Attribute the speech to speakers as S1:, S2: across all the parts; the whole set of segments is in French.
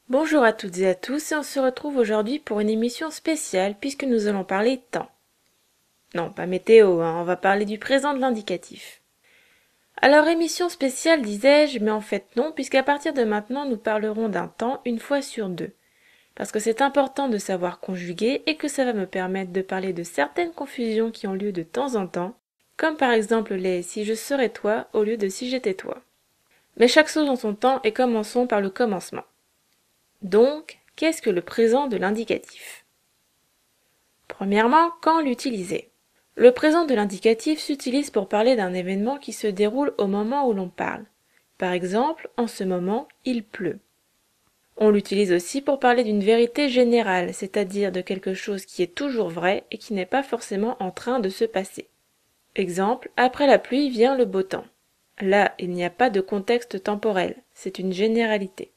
S1: Bonjour à toutes et à tous et on se retrouve aujourd'hui pour une émission spéciale puisque nous allons parler temps. Non, pas météo, on va parler du présent de l'indicatif. Alors émission spéciale disais-je, mais en fait non, puisqu'à partir de maintenant nous parlerons d'un temps une fois sur deux. Parce que c'est important de savoir conjuguer et que ça va me permettre de parler de certaines confusions qui ont lieu de temps en temps, comme par exemple les si je serais toi au lieu de si j'étais toi. Mais chaque chose en son temps et commençons par le commencement. Donc, qu'est-ce que le présent de l'indicatif? Premièrement, quand l'utiliser? Le présent de l'indicatif s'utilise pour parler d'un événement qui se déroule au moment où l'on parle. Par exemple, en ce moment, il pleut. On l'utilise aussi pour parler d'une vérité générale, c'est-à-dire de quelque chose qui est toujours vrai et qui n'est pas forcément en train de se passer. Exemple, après la pluie vient le beau temps. Là, il n'y a pas de contexte temporel, c'est une généralité.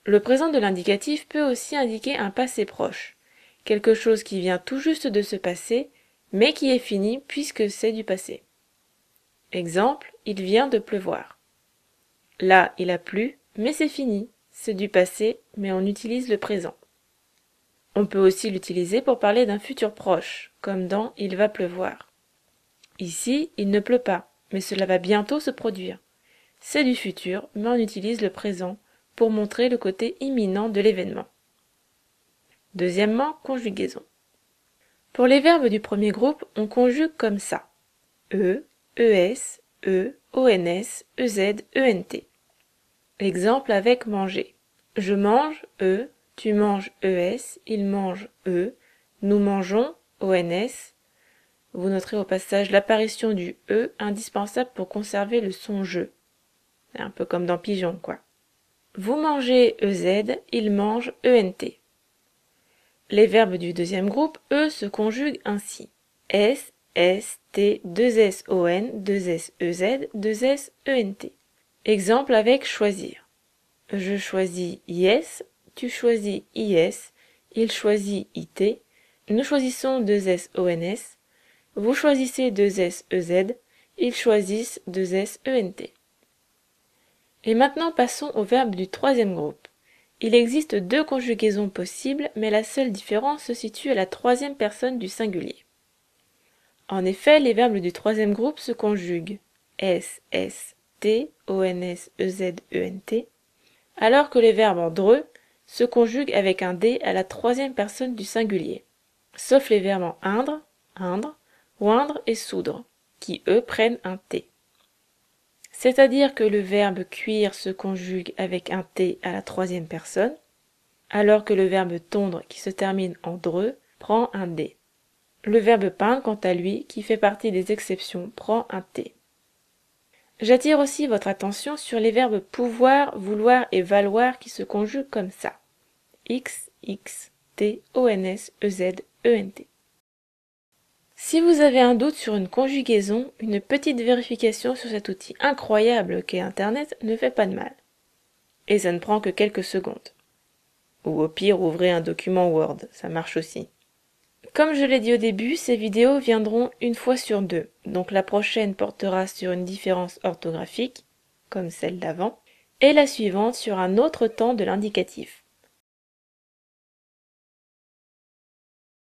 S1: Le présent de l'indicatif peut aussi indiquer un passé proche, quelque chose qui vient tout juste de se passer, mais qui est fini puisque c'est du passé. Exemple, il vient de pleuvoir. Là, il a plu, mais c'est fini, c'est du passé, mais on utilise le présent. On peut aussi l'utiliser pour parler d'un futur proche, comme dans il va pleuvoir. Ici, il ne pleut pas, mais cela va bientôt se produire. C'est du futur, mais on utilise le présent pour montrer le côté imminent de l'événement. Deuxièmement, conjugaison. Pour les verbes du premier groupe, on conjugue comme ça. E, ES, ONS, EZ, ENT. Exemple avec manger. Je mange, tu manges, ES, il mange, nous mangeons, ONS. Vous noterez au passage l'apparition du E indispensable pour conserver le son je. C'est un peu comme dans pigeon, quoi. Vous mangez, EZ, il mange, ENT. Les verbes du deuxième groupe, eux, se conjuguent ainsi. S, S, T, 2 SON, 2 SEZ, 2 SENT. Exemple avec choisir. Je choisis IS, tu choisis IS, il choisit IT, nous choisissons 2 SONS, vous choisissez 2 SEZ, ils choisissent 2 SENT. Et maintenant passons aux verbes du troisième groupe. Il existe deux conjugaisons possibles, mais la seule différence se situe à la troisième personne du singulier. En effet, les verbes du troisième groupe se conjuguent S, S, T, ONS, EZ, ENT, alors que les verbes en dreux se conjuguent avec un D à la troisième personne du singulier, sauf les verbes en indre, oindre et soudre, qui eux prennent un T. C'est-à-dire que le verbe cuire se conjugue avec un T à la troisième personne, alors que le verbe tondre qui se termine en dreux prend un D. Le verbe peindre, quant à lui, qui fait partie des exceptions, prend un T. J'attire aussi votre attention sur les verbes pouvoir, vouloir et valoir qui se conjuguent comme ça. X, X, T, ONS, EZ, ENT. Si vous avez un doute sur une conjugaison, une petite vérification sur cet outil incroyable qu'est Internet ne fait pas de mal. Et ça ne prend que quelques secondes. Ou au pire, ouvrez un document Word, ça marche aussi. Comme je l'ai dit au début, ces vidéos viendront une fois sur deux, donc la prochaine portera sur une différence orthographique, comme celle d'avant, et la suivante sur un autre temps de l'indicatif.